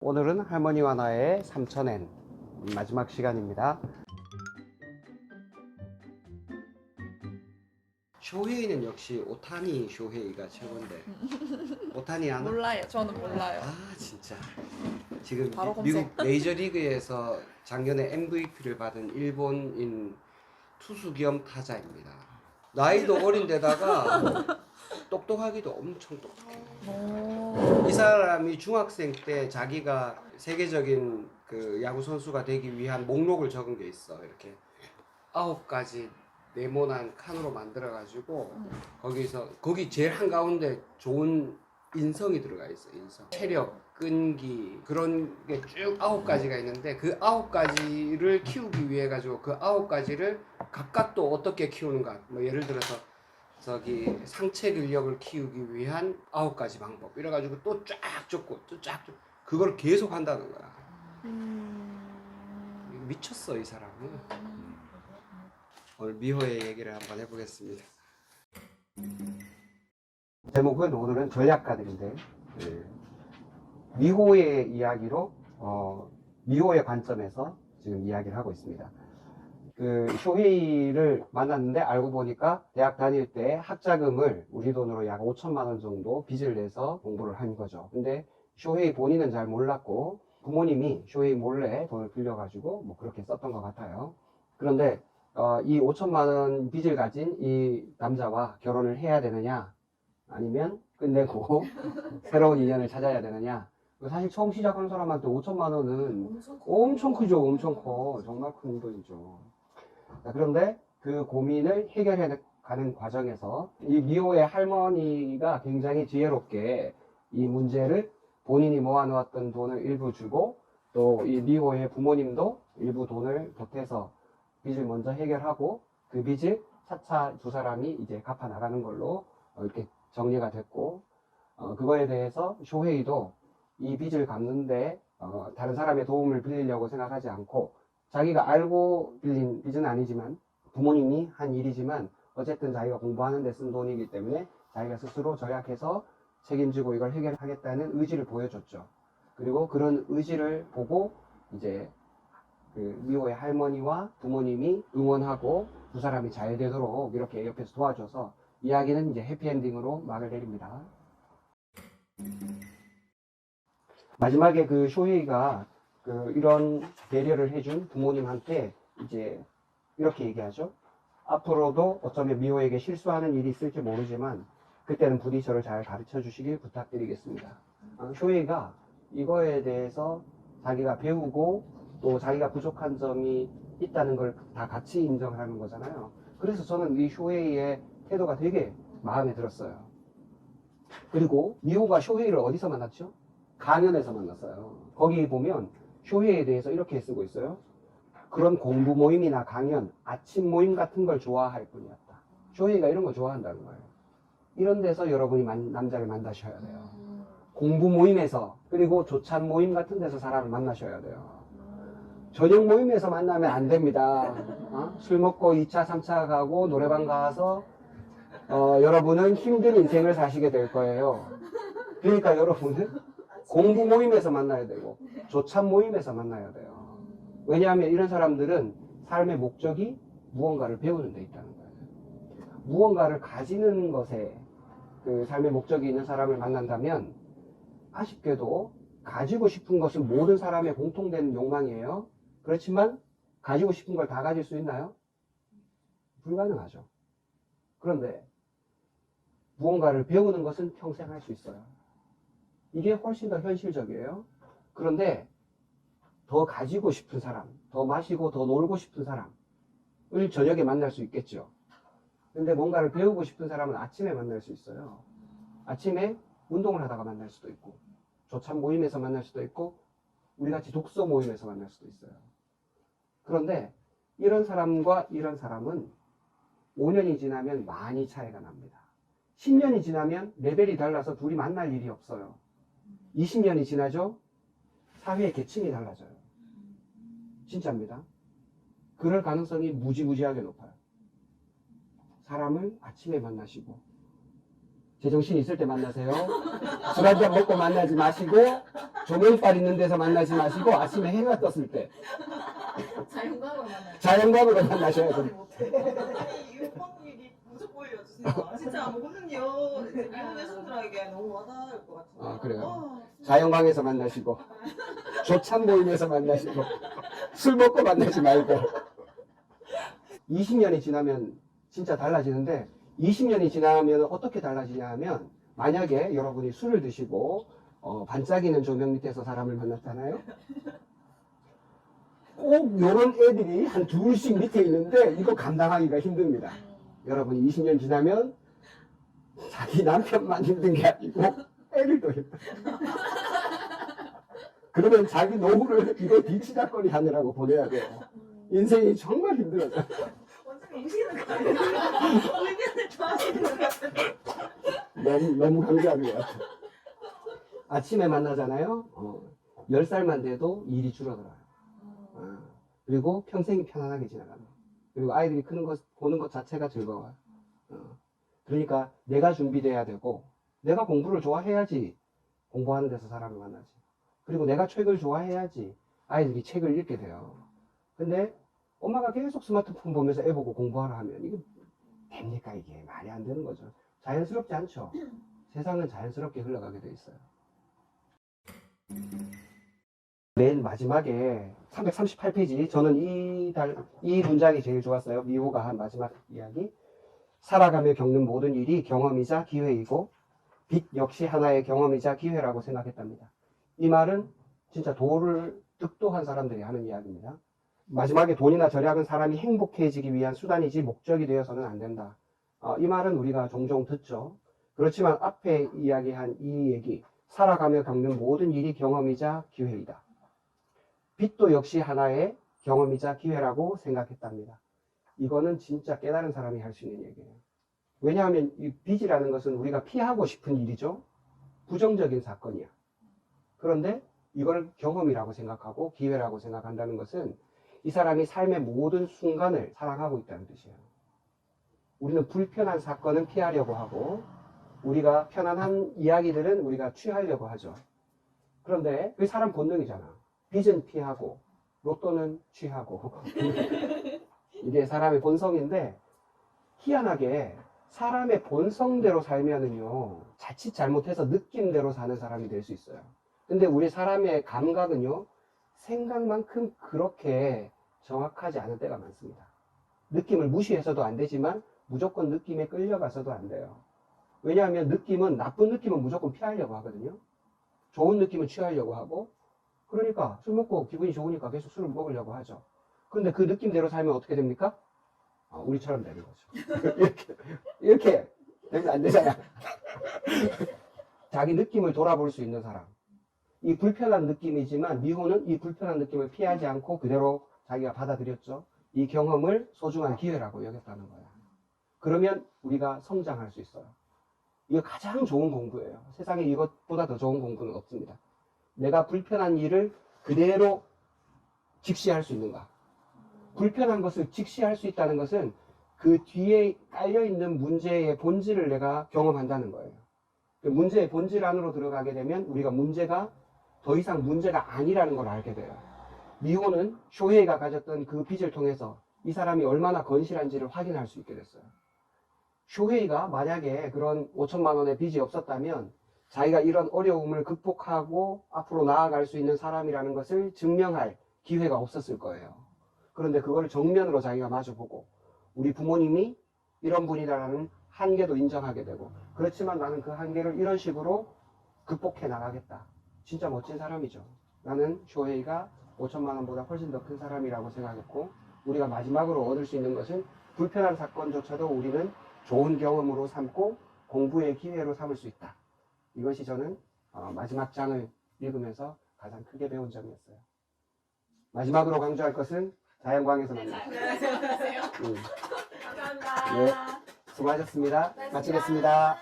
오늘은 할머니와 나의 삼천엔 마지막 시간입니다. 쇼헤이는 역시 오타니 쇼헤이가 최고인데 오타니 아나? 몰라요. 저는 몰라요. 아 진짜 지금 바로 미국 검색. 메이저리그에서 작년에 MVP를 받은 일본인 투수 겸 타자입니다. 나이도 어린데다가 똑똑하기도 엄청 똑똑해요. 오. 이 사람이 중학생 때 자기가 세계적인 그 야구 선수가 되기 위한 목록을 적은 게 있어. 이렇게 9가지 네모난 칸으로 만들어 가지고 거기 제일 한가운데 좋은 인성이 들어가 있어. 인성, 체력, 끈기 그런 게 쭉 9가지가 있는데 그 9가지를 키우기 위해 가지고 그 9가지를 각각 또 어떻게 키우는가. 뭐 예를 들어서 저기 상체 근력을 키우기 위한 9가지 방법 이래가지고 또 쫙 적고 또 쫙 적고 그걸 계속 한다는 거야. 미쳤어 이 사람은. 오늘 미호의 얘기를 한번 해보겠습니다. 제목은 오늘은 전략가들인데 미호의 이야기로 미호의 관점에서 지금 이야기를 하고 있습니다. 그 쇼헤이를 만났는데 알고 보니까 대학 다닐 때 학자금을 우리 돈으로 약 5천만 원 정도 빚을 내서 공부를 한 거죠. 근데 쇼헤이 본인은 잘 몰랐고 부모님이 쇼헤이 몰래 돈을 빌려가지고 뭐 그렇게 썼던 것 같아요. 그런데 이 5천만 원 빚을 가진 이 남자와 결혼을 해야 되느냐 아니면 끝내고 새로운 인연을 찾아야 되느냐. 사실 처음 시작하는 사람한테 5천만 원은 엄청 크죠. 엄청 커. 정말 큰 돈이죠. 그런데 그 고민을 해결해 가는 과정에서 이 미호의 할머니가 굉장히 지혜롭게 이 문제를 본인이 모아놓았던 돈을 일부 주고 또 이 미호의 부모님도 일부 돈을 보태서 빚을 먼저 해결하고 그 빚을 차차 두 사람이 이제 갚아 나가는 걸로 이렇게 정리가 됐고 그거에 대해서 쇼헤이도 이 빚을 갚는데 다른 사람의 도움을 빌리려고 생각하지 않고 자기가 알고 빌린 빚은 아니지만 부모님이 한 일이지만 어쨌든 자기가 공부하는 데 쓴 돈이기 때문에 자기가 스스로 절약해서 책임지고 이걸 해결하겠다는 의지를 보여줬죠. 그리고 그런 의지를 보고 이제 그 미호의 할머니와 부모님이 응원하고 두 사람이 잘 되도록 이렇게 옆에서 도와줘서 이야기는 이제 해피엔딩으로 막을 내립니다. 마지막에 그 쇼헤이가 이런 배려를 해준 부모님한테 이제 이렇게 얘기하죠. 앞으로도 어쩌면 미호에게 실수하는 일이 있을지 모르지만 그때는 부디 저를 잘 가르쳐 주시길 부탁드리겠습니다. 쇼헤이가 이거에 대해서 자기가 배우고 또 자기가 부족한 점이 있다는 걸 다 같이 인정하는 거잖아요. 그래서 저는 이 쇼헤이의 태도가 되게 마음에 들었어요. 그리고 미호가 쇼헤이를 어디서 만났죠? 강연에서 만났어요. 거기 보면 쇼헤이에 대해서 이렇게 쓰고 있어요. 그런 공부 모임이나 강연, 아침 모임 같은 걸 좋아할 뿐이었다. 쇼헤이가 이런 거 좋아한다는 거예요. 이런 데서 여러분이 남자를 만나셔야 돼요. 공부 모임에서 그리고 조찬 모임 같은 데서 사람을 만나셔야 돼요. 저녁 모임에서 만나면 안 됩니다. 술 먹고 2차, 3차 가고 노래방 가서 여러분은 힘든 인생을 사시게 될 거예요. 그러니까 여러분은 공부 모임에서 만나야 되고 조찬 모임에서 만나야 돼요. 왜냐하면 이런 사람들은 삶의 목적이 무언가를 배우는 데 있다는 거예요. 무언가를 가지는 것에 그 삶의 목적이 있는 사람을 만난다면 아쉽게도 가지고 싶은 것은 모든 사람의 공통된 욕망이에요. 그렇지만 가지고 싶은 걸 다 가질 수 있나요? 불가능하죠. 그런데 무언가를 배우는 것은 평생 할 수 있어요. 이게 훨씬 더 현실적이에요. 그런데 더 가지고 싶은 사람, 더 마시고 더 놀고 싶은 사람을 저녁에 만날 수 있겠죠. 근데 뭔가를 배우고 싶은 사람은 아침에 만날 수 있어요. 아침에 운동을 하다가 만날 수도 있고 조찬 모임에서 만날 수도 있고 우리같이 독서 모임에서 만날 수도 있어요. 그런데 이런 사람과 이런 사람은 5년이 지나면 많이 차이가 납니다. 10년이 지나면 레벨이 달라서 둘이 만날 일이 없어요. 20년이 지나죠? 사회의 계층이 달라져요. 진짜입니다. 그럴 가능성이 무지무지하게 높아요. 사람을 아침에 만나시고 제정신 있을 때 만나세요. 술 한잔 먹고 만나지 마시고, 조명빨 있는 데서 만나지 마시고, 아침에 해가 떴을 때. 자연광으로 만나요. 자연광으로 만나셔야 돼요. 아니 이번 일이 무조건 올려주세요. 진짜 모든요 이혼 여성들에게 너무 와닿을 것 같아요. 아, 그래요? 진짜. 자연광에서 만나시고, 조찬 모임에서 만나시고, 술 먹고 만나지 말고. 20년이 지나면 진짜 달라지는데, 20년이 지나면 어떻게 달라지냐 하면, 만약에 여러분이 술을 드시고, 반짝이는 조명 밑에서 사람을 만났잖아요? 꼭 요런 애들이 한 둘씩 밑에 있는데, 이거 감당하기가 힘듭니다. 여러분이 20년 지나면, 자기 남편만 힘든 게 아니고, 애들도 힘들어. 그러면 자기 노후를 이거 뒤치다거리 하느라고 보내야 돼요. 인생이 정말 힘들어져. 완전 우시는 거 아니에요? 의견을 좋아하시는 것 같아요. 너무 강조하는 것 같아. 아침에 만나잖아요. 10살만 돼도 일이 줄어들어요. 그리고 평생이 편안하게 지나가요. 그리고 아이들이 크는 것, 보는 것 자체가 즐거워요. 그러니까 내가 준비돼야 되고, 내가 공부를 좋아해야지 공부하는 데서 사람을 만나지. 그리고 내가 책을 좋아해야지 아이들이 책을 읽게 돼요. 근데 엄마가 계속 스마트폰 보면서 애 보고 공부하라 하면 이게 됩니까? 이게 말이 안 되는 거죠. 자연스럽지 않죠. 세상은 자연스럽게 흘러가게 돼 있어요. 맨 마지막에 338페이지, 저는 이 문장이 제일 좋았어요. 미호가 한 마지막 이야기. 살아가며 겪는 모든 일이 경험이자 기회이고 빛 역시 하나의 경험이자 기회라고 생각했답니다. 이 말은 진짜 도를 득도한 사람들이 하는 이야기입니다. 마지막에 돈이나 절약은 사람이 행복해지기 위한 수단이지 목적이 되어서는 안 된다. 이 말은 우리가 종종 듣죠. 그렇지만 앞에 이야기한 이 얘기, 살아가며 겪는 모든 일이 경험이자 기회이다. 빛도 역시 하나의 경험이자 기회라고 생각했답니다. 이거는 진짜 깨달은 사람이 할 수 있는 얘기예요. 왜냐하면 이 빚이라는 것은 우리가 피하고 싶은 일이죠. 부정적인 사건이야. 그런데 이걸 경험이라고 생각하고 기회라고 생각한다는 것은 이 사람이 삶의 모든 순간을 사랑하고 있다는 뜻이에요. 우리는 불편한 사건은 피하려고 하고 우리가 편안한 이야기들은 우리가 취하려고 하죠. 그런데 그게 사람 본능이잖아. 빚은 피하고 로또는 취하고 이게 사람의 본성인데 희한하게 사람의 본성대로 살면은요 자칫 잘못해서 느낌대로 사는 사람이 될 수 있어요. 근데 우리 사람의 감각은요 생각만큼 그렇게 정확하지 않은 때가 많습니다. 느낌을 무시해서도 안 되지만 무조건 느낌에 끌려가서도 안 돼요. 왜냐하면 느낌은, 나쁜 느낌은 무조건 피하려고 하거든요. 좋은 느낌은 취하려고 하고, 그러니까 술 먹고 기분이 좋으니까 계속 술을 먹으려고 하죠. 그런데 그 느낌대로 살면 어떻게 됩니까? 우리처럼 되는 거죠. 이렇게 되면 안 되잖아. 자기 느낌을 돌아볼 수 있는 사람. 이 불편한 느낌이지만 미호는 이 불편한 느낌을 피하지 않고 그대로 자기가 받아들였죠. 이 경험을 소중한 기회라고 여겼다는 거야. 그러면 우리가 성장할 수 있어요. 이게 가장 좋은 공부예요. 세상에 이것보다 더 좋은 공부는 없습니다. 내가 불편한 일을 그대로 직시할 수 있는가. 불편한 것을 직시할 수 있다는 것은 그 뒤에 깔려있는 문제의 본질을 내가 경험한다는 거예요. 문제의 본질 안으로 들어가게 되면 우리가 문제가 더 이상 문제가 아니라는 걸 알게 돼요. 미호는 쇼헤이가 가졌던 그 빚을 통해서 이 사람이 얼마나 건실한지를 확인할 수 있게 됐어요. 쇼헤이가 만약에 그런 5천만 원의 빚이 없었다면 자기가 이런 어려움을 극복하고 앞으로 나아갈 수 있는 사람이라는 것을 증명할 기회가 없었을 거예요. 그런데 그걸 정면으로 자기가 마주보고 우리 부모님이 이런 분이다라는 한계도 인정하게 되고, 그렇지만 나는 그 한계를 이런 식으로 극복해 나가겠다. 진짜 멋진 사람이죠. 나는 쇼헤이가 5천만 원보다 훨씬 더 큰 사람이라고 생각했고, 우리가 마지막으로 얻을 수 있는 것은 불편한 사건조차도 우리는 좋은 경험으로 삼고 공부의 기회로 삼을 수 있다. 이것이 저는 마지막 장을 읽으면서 가장 크게 배운 점이었어요. 마지막으로 강조할 것은 자연광에서 만나요. 감사합니다. 네, 수고하셨습니다. 마치겠습니다.